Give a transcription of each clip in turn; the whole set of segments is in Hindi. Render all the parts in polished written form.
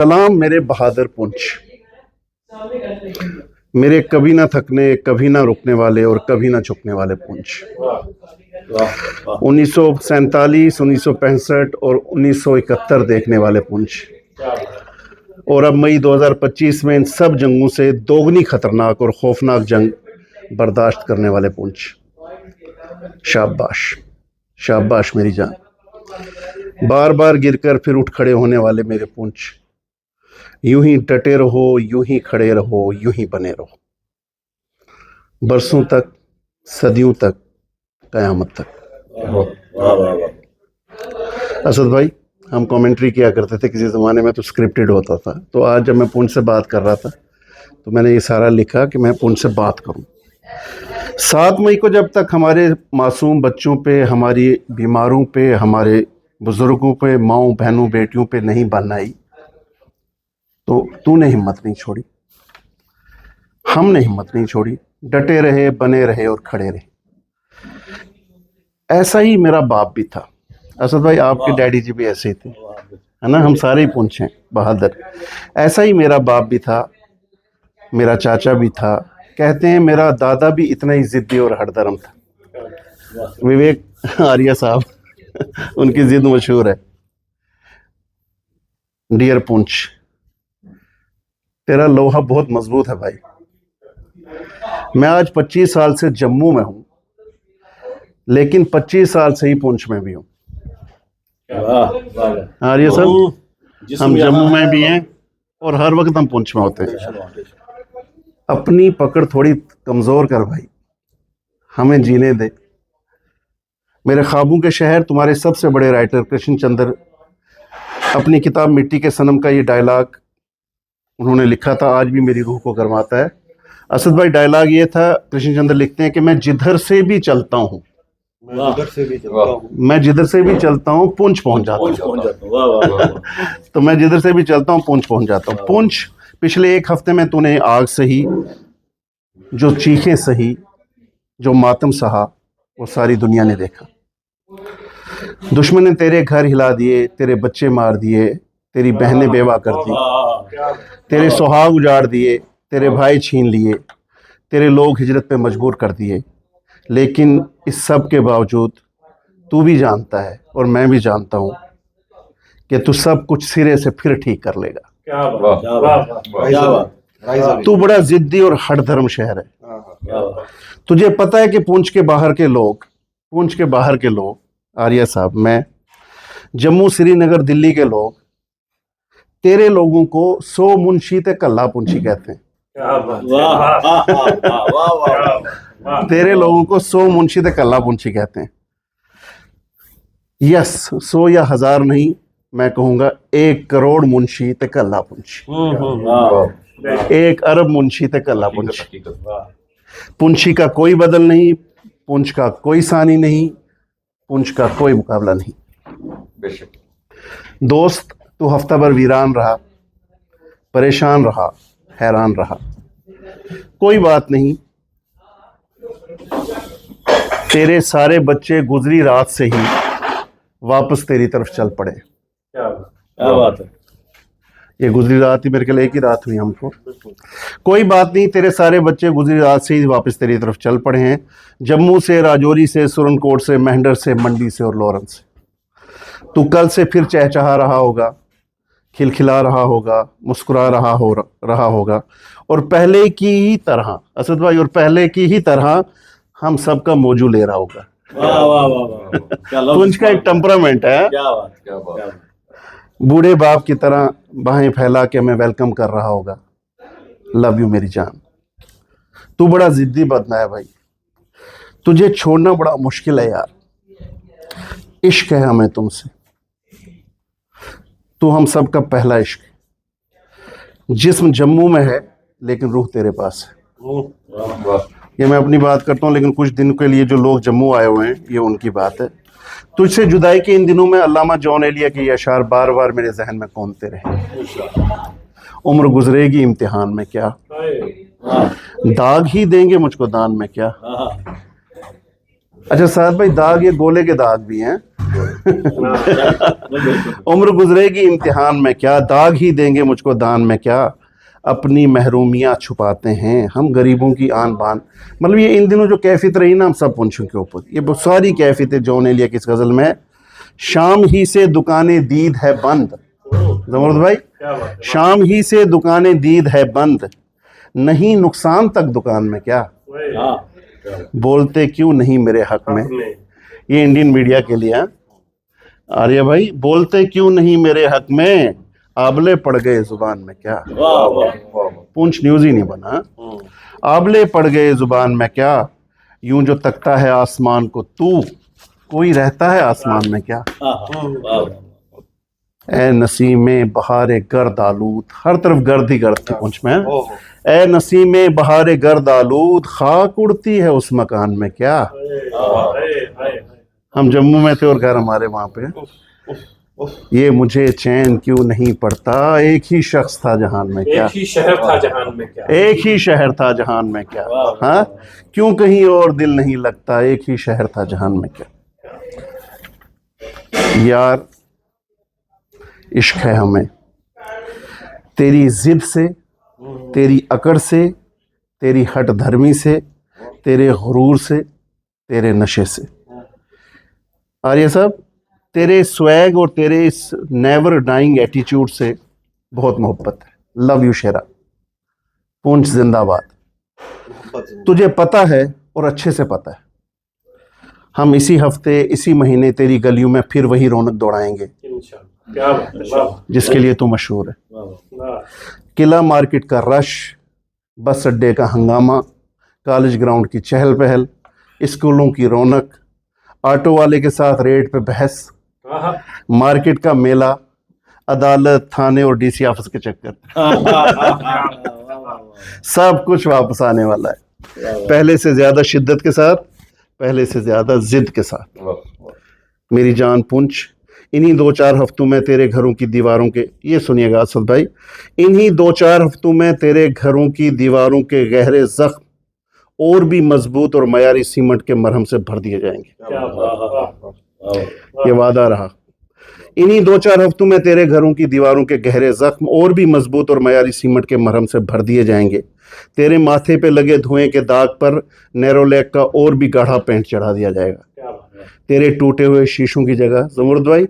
सलाम मेरे बहादुर पुंछ, मेरे कभी ना थकने, कभी ना रुकने वाले और कभी ना झुकने वाले पुंछ। 1947, 1965 और 1971 देखने वाले पुंछ, और अब मई 2025 में इन सब जंगों से दोगुनी खतरनाक और खौफनाक जंग बर्दाश्त करने वाले पुंछ। शाबाश शाबाश मेरी जान। बार बार गिरकर फिर उठ खड़े होने वाले मेरे पुंछ। यूं ही डटे रहो, यूं ही खड़े रहो, यूं ही बने रहो, बरसों तक, सदियों तक, कयामत तक। असद भाई, हम कमेंट्री किया करते थे किसी ज़माने में, तो स्क्रिप्टेड होता था। तो आज जब मैं पुंछ से बात कर रहा था तो मैंने ये सारा लिखा कि मैं पुंछ से बात करूं। 7 मई को जब तक हमारे मासूम बच्चों पे, हमारी बीमारों पे, हमारे बुजुर्गों पे, माओं बहनों बेटियों पे नहीं बन आई, तो तूने हिम्मत नहीं छोड़ी, हमने हिम्मत नहीं छोड़ी, डटे रहे, बने रहे और खड़े रहे। ऐसा ही मेरा बाप भी था। असद भाई, आपके डैडी जी भी ऐसे ही थे, है ना? हम सारे ही पुंछ हैं बहादुर। ऐसा ही मेरा बाप भी था, मेरा चाचा भी था। कहते हैं मेरा दादा भी इतना ही जिद्दी और हठधर्म था। विवेक आर्या साहब उनकी जिद मशहूर है। डियर पुंछ, तेरा लोहा बहुत मजबूत है भाई। मैं आज 25 साल से जम्मू में हूं, लेकिन 25 साल से ही पुंछ में भी हूं। आर्य साहब, हम जम्मू में भी हैं और हर वक्त हम पुंछ में होते हैं। अपनी पकड़ थोड़ी कमजोर कर भाई, हमें जीने दे। मेरे ख्वाबों के शहर, तुम्हारे सबसे बड़े राइटर कृष्ण चंद्र, अपनी किताब मिट्टी के सनम का ये डायलॉग उन्होंने लिखा था, आज भी मेरी रूह को गरमाता है। असद भाई, डायलॉग ये था, कृष्ण चंद्र लिखते हैं कि मैं जिधर से भी चलता हूँ, मैं जिधर से भी चलता हूँ पुंछ पहुंच जाता हूँ। तो मैं जिधर से भी चलता हूँ पुंछ पहुंच जाता हूँ। पुंछ, पिछले 1 हफ्ते में तूने आग सही, जो चीखें सही, जो मातम सहा, वो सारी दुनिया ने देखा। दुश्मन ने तेरे घर हिला दिए, तेरे बच्चे मार दिए, तेरी बहनें बेवा कर दी, तेरे सुहाग उजाड़ दिए, तेरे भाई छीन लिए, तेरे लोग हिजरत पे मजबूर कर दिए। लेकिन इस सब के बावजूद तू भी जानता है और मैं भी जानता हूँ कि तू सब कुछ सिरे से फिर ठीक कर लेगा। तू बड़ा जिद्दी और हठधर्म शहर है। तुझे पता है कि पुंछ के बाहर के लोग, आर्या साहब, मैं, जम्मू, श्रीनगर, दिल्ली के लोग तेरे लोगों को 100 मुंशी ते कल्ला पुंछी कहते हैं। तेरे लोगों को 100 मुंशी ते कल्ला पुंछी कहते हैं। यस, 100 या 1000 नहीं, मैं कहूंगा 1 करोड़ मुंशी ते कल्ला पुंछी, 1 अरब मुंशी ते कल्ला पुंछी। पुंछी का कोई बदल नहीं, पुंछ का कोई सानी नहीं, पुंछ का कोई मुकाबला नहीं। दोस्त, तू हफ्ता भर वीरान रहा, परेशान रहा, हैरान रहा। कोई बात नहीं, तेरे सारे बच्चे गुजरी रात से ही वापस तेरी तरफ चल पड़े। क्या बात है। ये गुजरी रात ही, मेरे ख्याल एक ही रात हुई हमको। कोई बात नहीं, तेरे सारे बच्चे गुजरी रात से ही वापस तेरी तरफ चल पड़े हैं। जम्मू से, राजौरी से, सुरनकोट से, मेहंडर से, मंडी से और लॉरेंस से। तू कल से फिर चहचहा रहा होगा, खिलखिला रहा होगा, मुस्कुरा रहा होगा, और पहले की ही तरह, असद भाई, और पहले की ही तरह हम सबका मौजू ले रहा होगा। पुंछ का एक टेम्परामेंट है। क्या बात। बूढ़े बाप की तरह बाहें फैला के मैं वेलकम कर रहा होगा। लव यू मेरी जान। तू बड़ा जिद्दी बंदा है भाई, तुझे छोड़ना बड़ा मुश्किल है यार। इश्क है हमें तुमसे, तू हम सब का पहला इश्क। जिस्म जम्मू में है लेकिन रूह तेरे पास है। ये मैं अपनी बात करता हूँ, लेकिन कुछ दिन के लिए जो लोग जम्मू आए हुए हैं, ये उनकी बात है। तुझसे जुदाई के इन दिनों में अल्लामा जॉन एलिया के ये अशार बार बार मेरे जहन में कौंधते रहे। उम्र गुजरेगी इम्तिहान में क्या, दाग ही देंगे मुझको दान में क्या। अच्छा साद भाई, दाग ये गोले के दाग भी हैं, उम्र गुजरेगी इम्तिहान में क्या, दाग ही देंगे मुझको दान में क्या, अपनी महरूमियाँ छुपाते हैं हम गरीबों की आन बान। मतलब ये इन दिनों जो कैफियत रही ना हम सब पुंछों के ऊपर, ये बहुत सारी कैफियतें जो ने लिया किस गज़ल में। शाम ही से दुकानें दीद है बंद, जबरदस्त भाई, शाम ही से दुकानें दीद है बंद, नहीं नुकसान तक दुकान में क्या, बोलते क्यों नहीं मेरे हक में। ये इंडियन मीडिया के लिए है। आर्य भाई, बोलते क्यों नहीं मेरे हक में, आबले पड़ गए जुबान में क्या। पुंछ न्यूज ही नहीं बना। आबले पड़ गए जुबान में क्या, यूं जो तकता है आसमान को तू, कोई रहता है आसमान में क्या। ए नसीमे बहारे गर्द आलूद, हर तरफ गर्द ही गर्द थी पुंछ में। ए नसीमे बहारे गर्द आलूद, खाक उड़ती है उस मकान में क्या। हम जम्मू में थे और घर हमारे वहां पे। ये मुझे चैन क्यों नहीं पड़ता, एक ही शख्स था जहान में क्या, एक ही शहर था जहान में क्या, एक ही शहर था जहान में क्या। हाँ, क्यों कहीं और दिल नहीं लगता, एक ही शहर था जहान में क्या। यार इश्क है हमें तेरी जिद से, तेरी अकड़ से, तेरी हट धर्मी से, तेरे गुरूर से, तेरे नशे से। आर्य साहब, तेरे स्वैग और तेरे इस नेवर डाइंग एटीट्यूड से बहुत मोहब्बत है। लव यू शेरा, पुंछ जिंदाबाद। तुझे पता है और अच्छे से पता है, हम इसी हफ्ते इसी महीने तेरी गलियों में फिर वही रौनक दौड़ाएंगे जिसके लिए तू मशहूर है। किला मार्केट का रश, बस अड्डे का हंगामा, कॉलेज ग्राउंड की चहल पहल, स्कूलों की रौनक, ऑटो वाले के साथ रेट पे बहस, मार्केट का मेला, अदालत, थाने और डीसी ऑफिस के चक्कर, सब कुछ वापस आने वाला है, पहले से ज्यादा शिद्दत के साथ, पहले से ज्यादा जिद के साथ। मेरी जान पुंछ, इन्हीं 2-4 हफ्तों में तेरे घरों की दीवारों के, ये सुनिएगा असद भाई, इन्हीं 2-4 हफ्तों में तेरे घरों की दीवारों के गहरे जख्म और भी मजबूत और मयारी सीमेंट के मरहम से भर दिए जाएंगे। ये वादा रहा। इन्हीं 2-4 हफ्तों में तेरे घरों की दीवारों के गहरे जख्म और भी मजबूत और मयारी सीमेंट के मरहम से भर दिए जाएंगे। तेरे माथे पे लगे धुएं के दाग पर नेरोलैक का और भी गाढ़ा पेंट चढ़ा दिया जाएगा। तेरे टूटे हुए शीशों की जगह, जमुर्द भाई,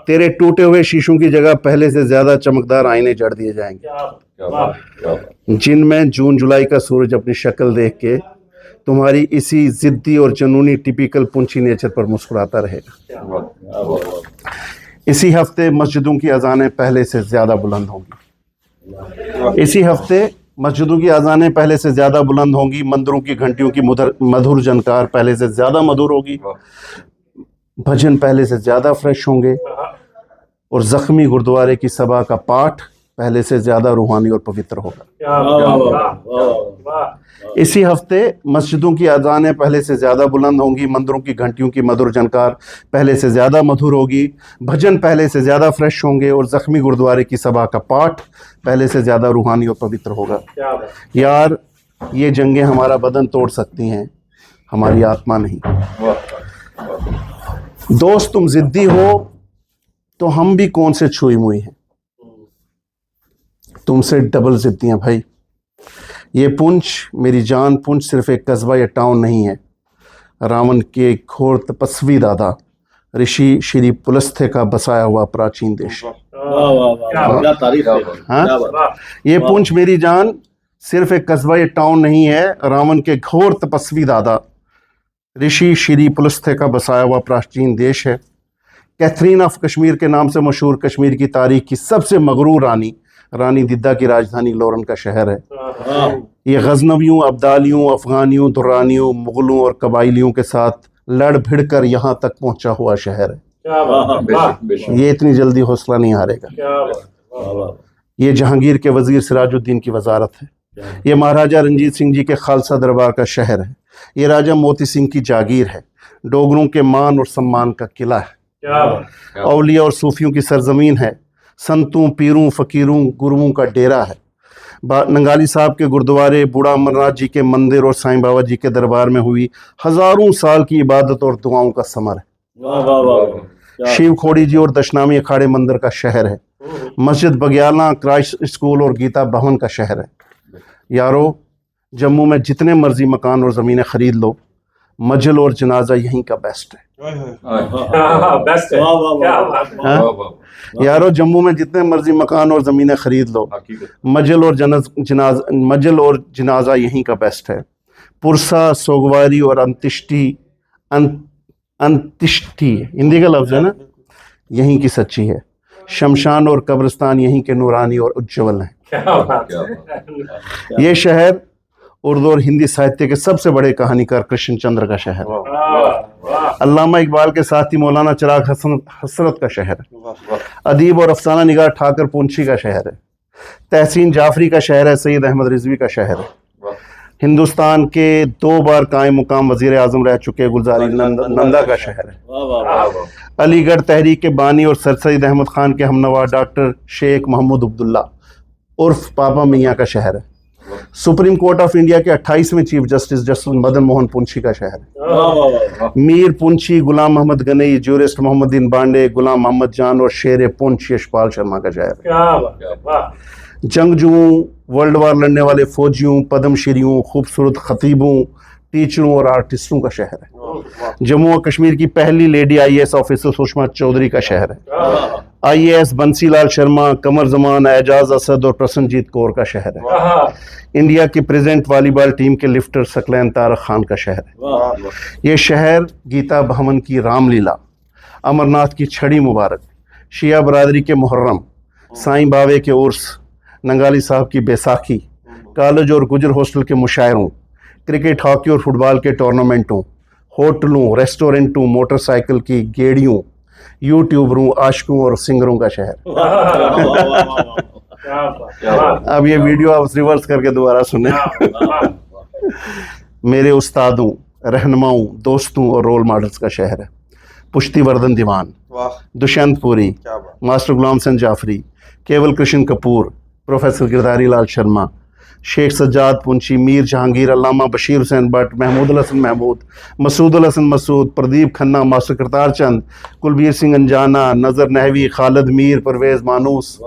तेरे टूटे हुए शीशों की जगह पहले से ज्यादा चमकदार आईने जड़ दिए जाएंगे, जिनमें जून जुलाई का सूरज अपनी शक्ल देख के तुम्हारी इसी जिद्दी और जुनूनी टिपिकल पुंछी नेचर पर मुस्कुराता रहेगा। इसी हफ्ते मस्जिदों की अजानें पहले से ज्यादा बुलंद होंगी। इसी हफ्ते मस्जिदों की अजानें पहले से ज्यादा बुलंद होंगी, मंदिरों की घंटियों की मधुर जनकार पहले से ज्यादा मधुर होगी, भजन पहले से ज्यादा फ्रेश होंगे और जख्मी गुरुद्वारे की सभा का पाठ पहले से ज्यादा रूहानी और पवित्र होगा। इसी हफ्ते मस्जिदों की अजानें पहले से ज्यादा बुलंद होंगी, मंदिरों की घंटियों की मधुर जनकार पहले से ज्यादा मधुर होगी, भजन पहले से ज्यादा फ्रेश होंगे और जख्मी गुरुद्वारे की सभा का पाठ पहले से ज्यादा रूहानी और पवित्र होगा। यार, ये जंगें हमारा बदन तोड़ सकती हैं, हमारी आत्मा नहीं। दोस्त, तुम जिद्दी हो तो हम भी कौन से छुई मुई हैं, तुमसे डबल जिद्दी हैं भाई। ये पुंछ, मेरी जान पुंछ सिर्फ एक कस्बा या टाउन नहीं है, रावण के घोर तपस्वी दादा ऋषि श्री पुलस्त्य का बसाया हुआ प्राचीन देश। हाँ, ये पुंछ मेरी जान सिर्फ एक कस्बा या टाउन नहीं है, रावण के घोर तपस्वी दादा ऋषि श्री पुलस्त्य का बसाया हुआ प्राचीन देश है। कैथरीन ऑफ कश्मीर के नाम से मशहूर कश्मीर की तारीख की सबसे मगरूर रानी दिद्दा की राजधानी लोरन का शहर है। ये गजनवियों, अब्दालियों, अफगानियों, दुर्रानियों, मुगलों और कबाइलियों के साथ लड़ भिड़ कर यहाँ तक पहुंचा हुआ शहर है। ये इतनी जल्दी हौसला नहीं हारेगा। ये जहांगीर के वजीर सिराजुद्दीन की वजारत है। ये महाराजा रंजीत सिंह जी के खालसा दरबार का शहर है। ये राजा मोती सिंह की जागीर है। डोगरों के मान और सम्मान का किला है। औलिया और सूफियों की सरजमीन है। संतों, पीरों, फकीरों, गुरुओं का डेरा है। नंगाली साहब के गुरुद्वारे, बूढ़ा अमरनाथ जी के मंदिर और साईं बाबा जी के दरबार में हुई हजारों साल की इबादत और दुआओं का समर है। शिव खोड़ी जी और दशनामी अखाड़े मंदिर का शहर है। मस्जिद बग्याला, क्राइस्ट स्कूल और गीता भवन का शहर है। यारो, जम्मू में जितने मर्जी मकान और ज़मीनें खरीद लो, मजल और जनाजा यहीं का बेस्ट है। बेस्ट है, क्या बात है। हाँ? यारो, जम्मू में जितने मर्जी मकान और ज़मीनें खरीद लो, मजल और जनाजा यहीं का बेस्ट है। पुरसा, सोगवारी और अंतिष्टि हिंदी का लफ्ज़ है ना, यहीं की सच्ची है। शमशान और कब्रिस्तान यहीं के नूरानी और उज्ज्वल हैं। क्या बात है। ये शहर उर्दू और हिंदी साहित्य के सबसे बड़े कहानीकार कृष्ण चंद्र का शहर है। अल्लामा इकबाल के साथ ही मौलाना चिराग हसरत का शहर है। अदीब और अफसाना निगार ठाकर पुंछी का शहर है। तहसीन जाफरी का शहर है। सैयद अहमद रिजवी का शहर है। हिंदुस्तान के 2 बार कायम मुकाम वजीर आजम रह चुके गुलजारी नंदा का शहर है। अलीगढ़ तहरीक के बानी और सर सैयद अहमद खान के हमनवा डॉक्टर शेख महमूद अब्दुल्ला उर्फ पापा मियाँ का शहर है। सुप्रीम कोर्ट ऑफ इंडिया के 28वें चीफ जस्टिस मदन मोहन पुंछी का शहर है। मीर पुंछी, गुलाम मोहम्मद गनई, जूरिस्ट मोहम्मदीन बांडे, गुलाम मोहम्मद जान और शेर पुंछ यशपाल शर्मा का शहर है। जंगजुओं, वर्ल्ड वार लड़ने वाले फौजियों, पद्मश्रियों, खूबसूरत खतीबों, टीचरों और आर्टिस्टों का शहर है। जम्मू और कश्मीर की पहली lady IAS officer Sushma Chaudhary का शहर है। IAS बंसीलाल शर्मा, कमर जमान, एजाज असद और प्रसन्नजीत कौर का शहर है। इंडिया की प्रेजेंट वॉलीबॉल टीम के लिफ्टर सकलैन तारक खान का शहर है। ये शहर गीता भवन की रामलीला, अमरनाथ की छड़ी मुबारक, शिया बरादरी के मुहर्रम, साईं बावे के उर्स, नंगाली साहब की बैसाखी, कॉलेज और गुजर हॉस्टल के मुशायरों, क्रिकेट, हॉकी और फुटबॉल के टूर्नामेंटों, होटलों, रेस्टोरेंटों, मोटरसाइकिल की गेड़ियों, यूट्यूबरों, आशिकों और सिंगरों का शहर। अब ये वीडियो आप रिवर्स करके दोबारा सुने। मेरे उस्तादों, रहनुमाओं, दोस्तों और रोल मॉडल्स का शहर है। पुश्ती वर्धन दीवान, दुष्यंतपुरी, मास्टर गुलाम हसन जाफरी, केवल कृष्ण कपूर, प्रोफेसर गिरधारी लाल शर्मा, शेख सज्जाद पुंछी, मीर जहांगीर, अल्लामा बशीर हुसैन भट्ट, महमूद हसन महमूद, मसूद हसन मसूद, प्रदीप खन्ना, मास्टर करतार चंद, कुलबीर सिंह अंजाना, नज़र नहवी, खालिद मीर, परवेज़ मानूस,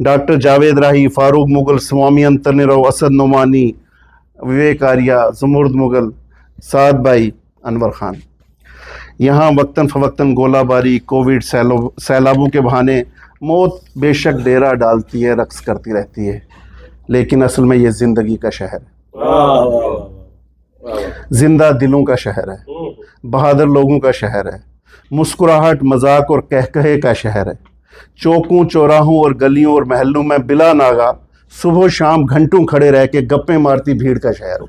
डॉक्टर जावेद राही, फारूक मुगल, स्वामी अंतरनिरव, असद नोमानी, विवेक आर्या, जमुर्द मुगल, साद भाई, अनवर खान। यहाँ वक्तन फवक्तन गोलाबारी, कोविड, सैलाबों के बहाने मौत बेशक डेरा डालती है, रक्स करती रहती है, लेकिन असल में ये जिंदगी का शहर है। जिंदा दिलों का शहर है। बहादुर लोगों का शहर है। मुस्कुराहट, मजाक और कहकहे का शहर है। चौकों, चौराहों और गलियों और महलों में बिला नागा सुबह शाम घंटों खड़े रह के गप्पे मारती भीड़ का शहर है।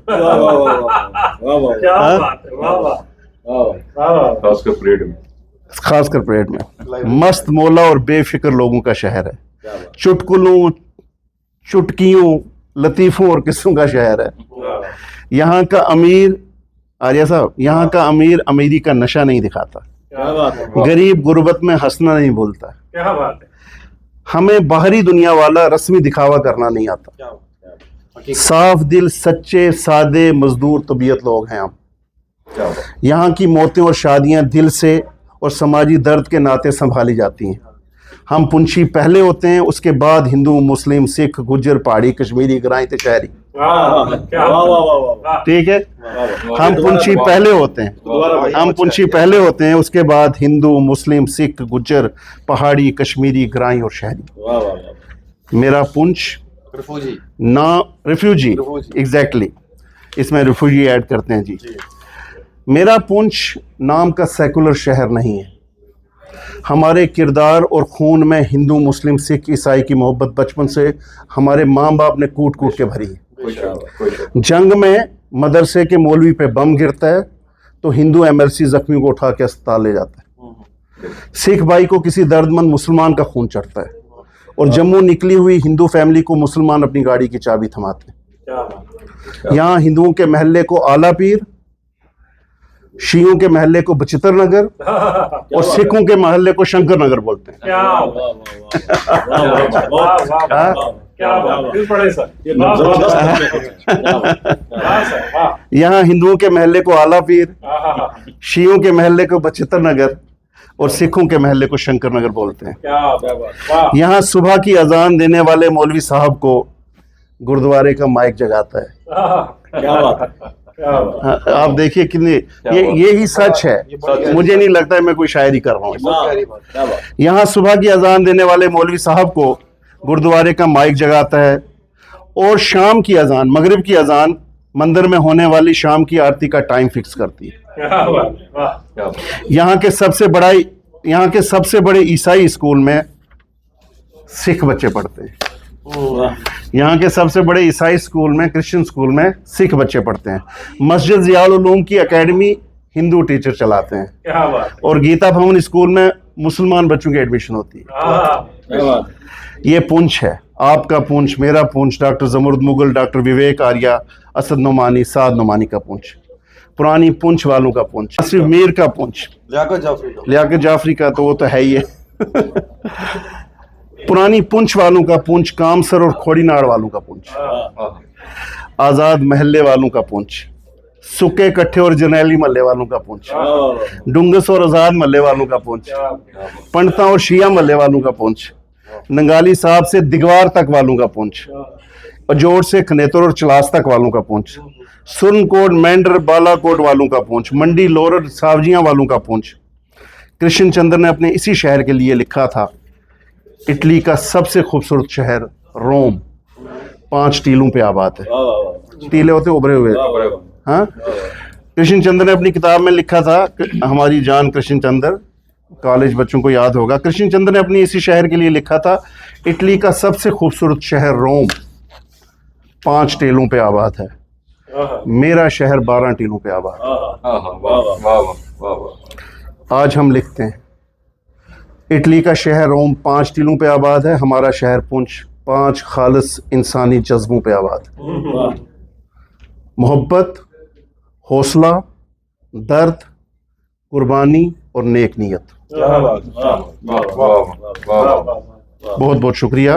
खासकर परेड में मस्त मौला और बेफिक्र लोगों का शहर है। चुटकुलों, चुटकियों, लतीफ़ों और किस्सों का शहर है। यहाँ का अमीर, आर्या साहब, यहाँ का अमीर अमीरी का नशा नहीं दिखाता, गरीब गुर्बत में हंसना नहीं भूलता। क्या बात है। हमें बाहरी दुनिया वाला रस्मी दिखावा करना नहीं आता। साफ दिल, सच्चे, सादे, मजदूर तबीयत लोग हैं हम। यहाँ की मौतें और शादियाँ दिल से और समाजी दर्द के नाते संभाली जाती हैं। हम पुंछी पहले होते हैं, उसके बाद हिंदू, मुस्लिम, सिख, गुज्जर, पहाड़ी, कश्मीरी, गराई, शहरी। ठीक है, हम पुंछी पहले होते हैं, हम पुंछी पहले होते हैं, उसके बाद हिंदू, मुस्लिम, सिख, गुज्जर, पहाड़ी, कश्मीरी, गराई और शहरी। मेरा पुंछ ना रिफ्यूजी, एग्जैक्टली, इसमें रिफ्यूजी ऐड करते हैं जी। मेरा पुंछ नाम का सेकुलर शहर नहीं है। हमारे किरदार और खून में हिंदू, मुस्लिम, सिख, ईसाई की मोहब्बत बचपन से हमारे माँ बाप ने कूट कूट के भरी है। जंग में मदरसे के मौलवी पे बम गिरता है तो हिंदू MLC जख्मी को उठा के अस्पताल ले जाता है। सिख भाई को किसी दर्दमंद मुसलमान का खून चढ़ता है और जम्मू निकली हुई हिंदू फैमिली को मुसलमान अपनी गाड़ी की चाबी थमाते हैं। यहाँ हिंदुओं के महल्ले को आला पीर, शियों के महल्ले को बचित्र नगर और सिखों के महल्ले को शंकर नगर बोलते हैं। यहाँ हिंदुओं के महल्ले को आला पीर, शियों के महल्ले को बचित्र नगर और सिखों के महल्ले को शंकर नगर बोलते हैं। क्या बात, वाह यहाँ सुबह की अजान देने वाले मौलवी साहब को गुरुद्वारे का माइक जगाता है। क्या बात है, क्या बात। हाँ, आप देखिए कितनी ये ही सच है। मुझे नहीं लगता है मैं कोई शायरी कर रहा हूँ। क्या बात। यहाँ सुबह की अजान देने वाले मौलवी साहब को गुरुद्वारे का माइक जगाता है और शाम की अजान, मगरिब की अजान मंदिर में होने वाली शाम की आरती का टाइम फिक्स करती है। क्या बात, वाह क्या बात। यहाँ के सबसे बड़े ईसाई स्कूल में सिख बच्चे पढ़ते हैं। यहाँ के सबसे बड़े ईसाई स्कूल में, क्रिश्चियन स्कूल में सिख बच्चे पढ़ते हैं। मस्जिद ज़ियाउल उलूम की एकेडमी हिंदू टीचर चलाते हैं क्या बात। और गीता भवन स्कूल में मुसलमान बच्चों की एडमिशन होती है। क्या बात। ये पुंछ है, आपका पुंछ, मेरा पुंछ, डॉक्टर जमुर्द मुगल, डॉक्टर विवेक आर्या, असद नुमानी, साद नुमानी का पुंछ, पुरानी पुंछ वालों का पुंछ, सिर्फ मीर का पुंछ, लियाकत जाफरी का तो वो तो है ही है। पुरानी पुंछ वालों का पुंछ, कामसर और खोड़ीनाड़ वालों का पुंछ, आजाद महल्ले वालों का पुंछ, सुके कट्ठे और जरनैली महल्ले वालों का पुंछ, डुंगस और आजाद महल्ले वालों का पुंछ, पंडिता और शिया महल्ले वालों का पुंछ, नंगाली साहब से दिगवार तक वालों का पुंछ, अजोड़ से खनेतर और चलास तक वालों का पुंछ, सुरनकोट, मेंढर, बालाकोट वालों का पुंछ, मंडी, लोरड, सावजियां वालों का पुंछ। कृष्ण चंद्र ने अपने इसी शहर के लिए लिखा था, इटली का सबसे खूबसूरत शहर रोम 5 टीलों पे आबाद है। टीले होते उभरे हुए। हाँ, कृष्ण चंद्र ने अपनी किताब में लिखा था, हमारी जान कृष्ण चंद्र, कॉलेज बच्चों को याद होगा, कृष्ण चंद्र ने अपनी इसी शहर के लिए लिखा था, इटली का सबसे खूबसूरत शहर रोम 5 टीलों पे आबाद है, मेरा शहर 12 टीलों पे आबाद है। आज हम लिखते हैं, इटली का शहर रोम 5 टीलों पे आबाद है, हमारा शहर पुंछ 5 खालिस इंसानी जज्बों पे आबाद है। मोहब्बत, हौसला, दर्द, कुर्बानी और नेक नीयत। बहुत बहुत शुक्रिया।